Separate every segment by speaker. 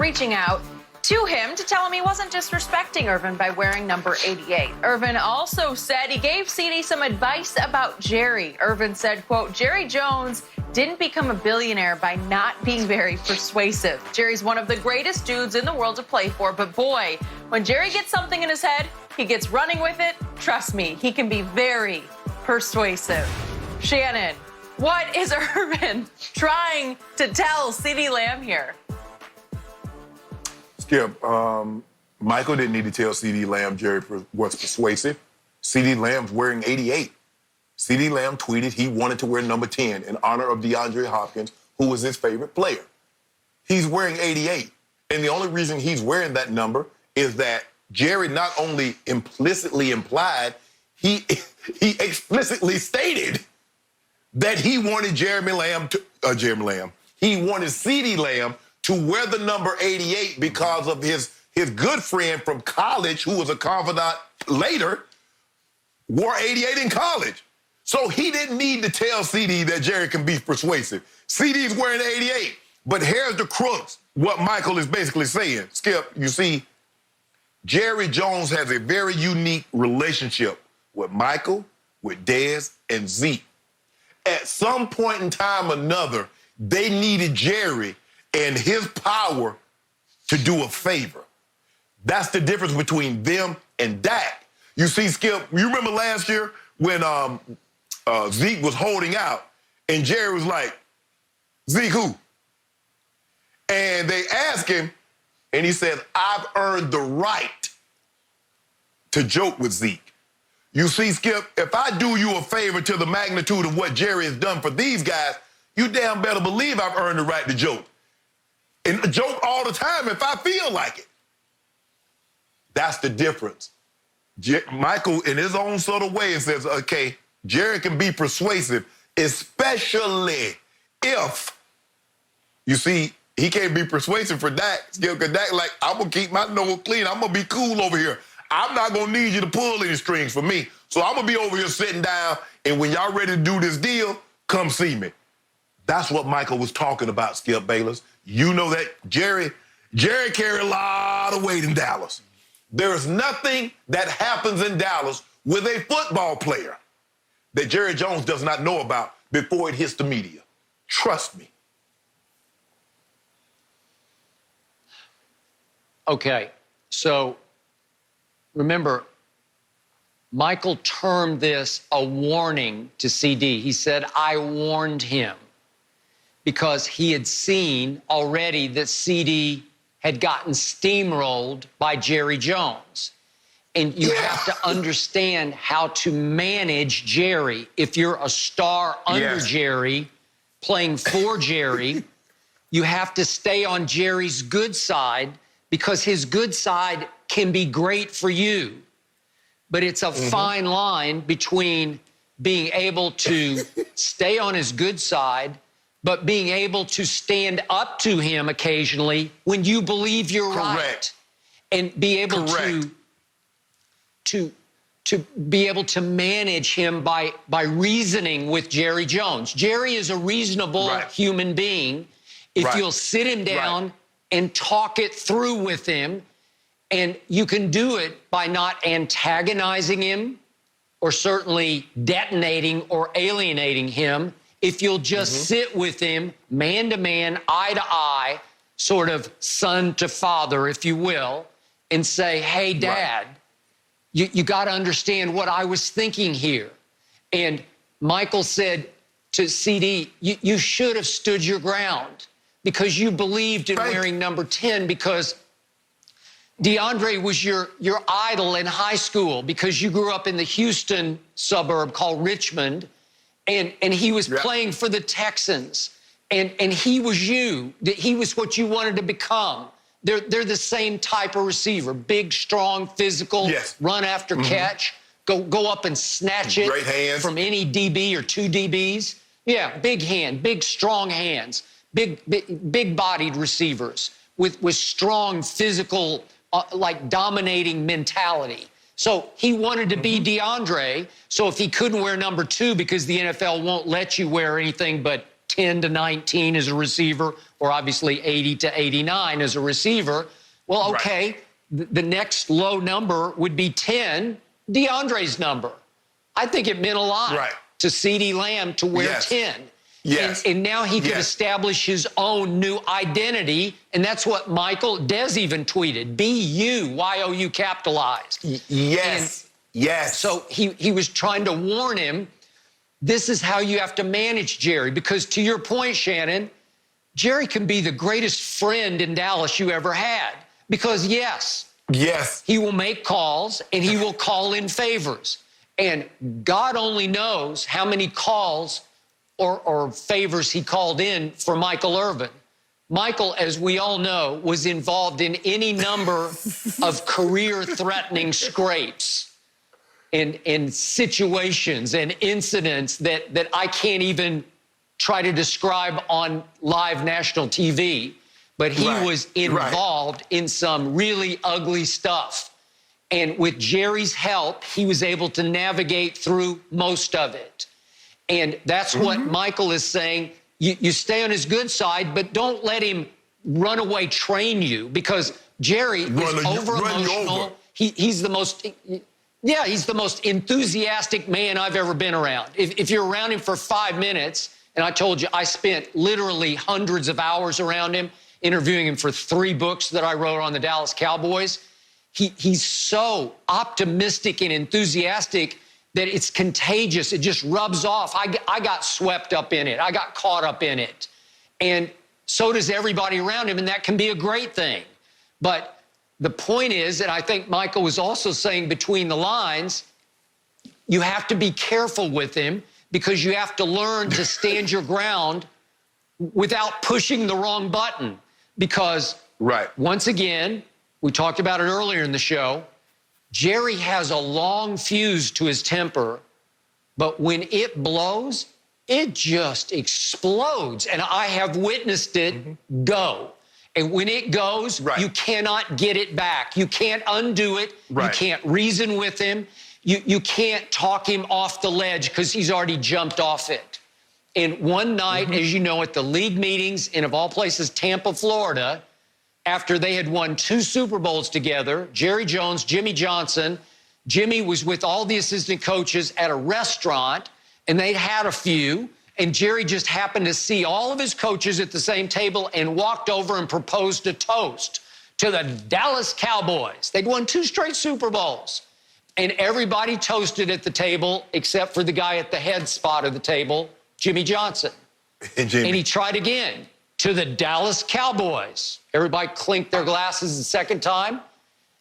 Speaker 1: reaching out to him to tell him he wasn't disrespecting Irvin by wearing number 88. Irvin also said he gave CeeDee some advice about Jerry. Irvin said, quote, Jerry Jones didn't become a billionaire by not being very persuasive. Jerry's one of the greatest dudes in the world to play for, but boy, when Jerry gets something in his head, he gets running with it. Trust me, he can be very persuasive. Shannon, what is Irvin trying to tell CeeDee Lamb here?
Speaker 2: Skip, Michael didn't need to tell CeeDee Lamb Jerry was persuasive. CeeDee Lamb's wearing 88. CeeDee Lamb tweeted he wanted to wear number 10 in honor of DeAndre Hopkins, who was his favorite player. He's wearing 88. And the only reason he's wearing that number is that Jerry not only implicitly implied, he explicitly stated that he wanted he wanted CeeDee Lamb to wear the number 88 because of his good friend from college, who was a confidant later, wore 88 in college. So he didn't need to tell CeeDee that Jerry can be persuasive. CeeDee's wearing 88. But here's the crux, what Michael is basically saying. Skip, you see, Jerry Jones has a very unique relationship with Michael, with Dez, and Zeke. At some point in time or another, they needed Jerry and his power to do a favor. That's the difference between them and Dak. You see, Skip, you remember last year when Zeke was holding out and Jerry was like, Zeke who? And they asked him, and he said, I've earned the right to joke with Zeke. You see, Skip, if I do you a favor to the magnitude of what Jerry has done for these guys, you damn better believe I've earned the right to joke. And joke all the time if I feel like it. That's the difference. Michael, in his own sort of way, says, okay, Jerry can be persuasive, especially if, you see, he can't be persuasive for Dak. Because Dak, like, I'm going to keep my nose clean. I'm going to be cool over here. I'm not going to need you to pull any strings for me. So I'm going to be over here sitting down, and when y'all ready to do this deal, come see me. That's what Michael was talking about, Skip Bayless. You know that Jerry carried a lot of weight in Dallas. There is nothing that happens in Dallas with a football player that Jerry Jones does not know about before it hits the media. Trust me.
Speaker 3: Okay, so remember, Michael termed this a warning to CeeDee. He said, I warned him, because he had seen already that CeeDee had gotten steamrolled by Jerry Jones. And you have to understand how to manage Jerry. If you're a star under Jerry, playing for Jerry, you have to stay on Jerry's good side, because his good side can be great for you. But it's a fine line between being able to stay on his good side, but being able to stand up to him occasionally when you believe you're right. And be able to be able to manage him by reasoning with Jerry Jones. Jerry is a reasonable human being if you'll sit him down and talk it through with him. And you can do it by not antagonizing him or certainly detonating or alienating him. If you'll just sit with him, man to man, eye to eye, sort of son to father, if you will, and say, hey, Dad, you got to understand what I was thinking here. And Michael said to CeeDee, you should have stood your ground, because you believed in wearing number 10, because DeAndre was your idol in high school, because you grew up in the Houston suburb called Richmond, and he was playing for the Texans, and he was you. He was what you wanted to become. They're the same type of receiver, big, strong, physical, run after catch, go up and snatch it from any DB or two DBs. Yeah, big hand, big, strong hands, big-bodied receivers with strong physical, like dominating mentality. So he wanted to be DeAndre. So if he couldn't wear number 2 because the NFL won't let you wear anything but 10 to 19 as a receiver, or obviously 80 to 89 as a receiver. Well, okay, the next low number would be 10, DeAndre's number. I think it meant a lot to CeeDee Lamb to wear 10.
Speaker 2: Yes.
Speaker 3: And now he could establish his own new identity, and that's what Des even tweeted, B-U-Y-O-U capitalized.
Speaker 2: Yes. Yes.
Speaker 3: So he was trying to warn him, this is how you have to manage Jerry, because to your point, Shannon, Jerry can be the greatest friend in Dallas you ever had, because yes, he will make calls and he will call in favors. And God only knows how many calls or favors he called in for Michael Irvin. Michael, as we all know, was involved in any number of career-threatening scrapes and situations and incidents that I can't even try to describe on live national TV. But he was involved in some really ugly stuff. And with Jerry's help, he was able to navigate through most of it. And that's what Michael is saying. You stay on his good side, but don't let him runaway train you, because Jerry is over-emotional. He's the most, he's the most enthusiastic man I've ever been around. If you're around him for 5 minutes, and I told you I spent literally hundreds of hours around him, interviewing him for 3 books that I wrote on the Dallas Cowboys, he's so optimistic and enthusiastic that it's contagious. It just rubs off. I got swept up in it. I got caught up in it. And so does everybody around him, and that can be a great thing. But the point is, and I think Michael was also saying between the lines, you have to be careful with him, because you have to learn to stand your ground without pushing the wrong button. Because, once again, we talked about it earlier in the show, Jerry has a long fuse to his temper, but when it blows, it just explodes. And I have witnessed it go. And when it goes, you cannot get it back. You can't undo it. You can't reason with him. You can't talk him off the ledge, because he's already jumped off it. And one night, as you know, at the league meetings in, of all places, Tampa, Florida, after they had won 2 Super Bowls together, Jerry Jones, Jimmy Johnson, Jimmy was with all the assistant coaches at a restaurant, and they'd had a few, and Jerry just happened to see all of his coaches at the same table and walked over and proposed a toast to the Dallas Cowboys. They'd won 2 straight Super Bowls. And everybody toasted at the table except for the guy at the head spot of the table, Jimmy Johnson. And he tried again, to the Dallas Cowboys. Everybody clinked their glasses the second time.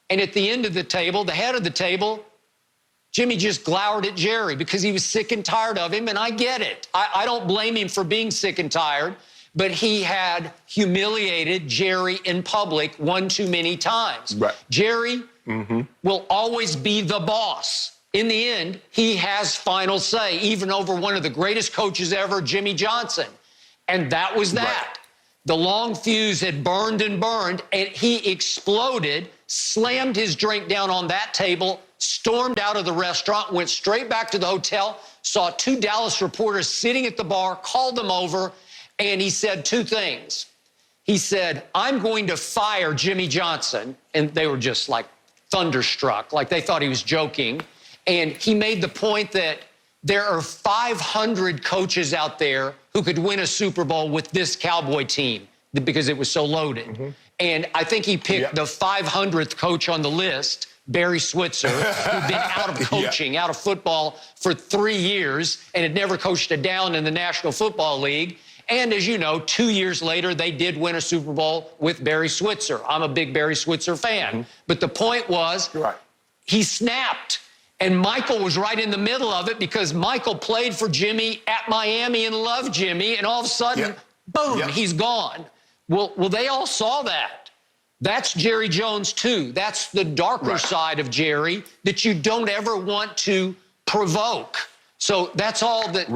Speaker 3: And at the end of the table, the head of the table, Jimmy just glowered at Jerry because he was sick and tired of him, and I get it. I don't blame him for being sick and tired, but he had humiliated Jerry in public one too many times. Jerry will always be the boss. In the end, he has final say, even over one of the greatest coaches ever, Jimmy Johnson. And that was that. The long fuse had burned and burned, and he exploded, slammed his drink down on that table, stormed out of the restaurant, went straight back to the hotel, saw 2 Dallas reporters sitting at the bar, called them over, and he said 2 things. He said, I'm going to fire Jimmy Johnson. And they were just like thunderstruck, like they thought he was joking. And he made the point that there are 500 coaches out there who could win a Super Bowl with this Cowboy team because it was so loaded. And I think he picked the 500th coach on the list, Barry Switzer, who'd been out of coaching, out of football for 3 years and had never coached a down in the National Football League. And as you know, 2 years later, they did win a Super Bowl with Barry Switzer. I'm a big Barry Switzer fan. But the point was, he snapped. And Michael was right in the middle of it because Michael played for Jimmy at Miami and loved Jimmy, and all of a sudden, boom, he's gone. Well, they all saw that. That's Jerry Jones, too. That's the darker side of Jerry that you don't ever want to provoke. So that's all that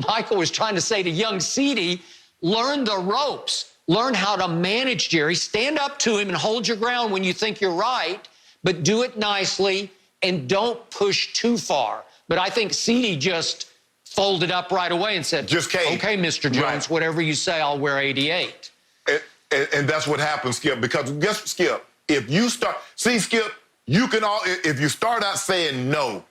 Speaker 3: Michael was trying to say to young CeeDee. Learn the ropes. Learn how to manage Jerry. Stand up to him and hold your ground when you think you're right, but do it nicely and don't push too far. But I think CeeDee just folded up right away and said,
Speaker 2: Just came.
Speaker 3: okay, Mr. Jones,
Speaker 2: Right.
Speaker 3: whatever you say, I'll wear 88.
Speaker 2: And that's what happens, Skip, because guess what, Skip? If you start, see, Skip, you can all, if you start out saying no,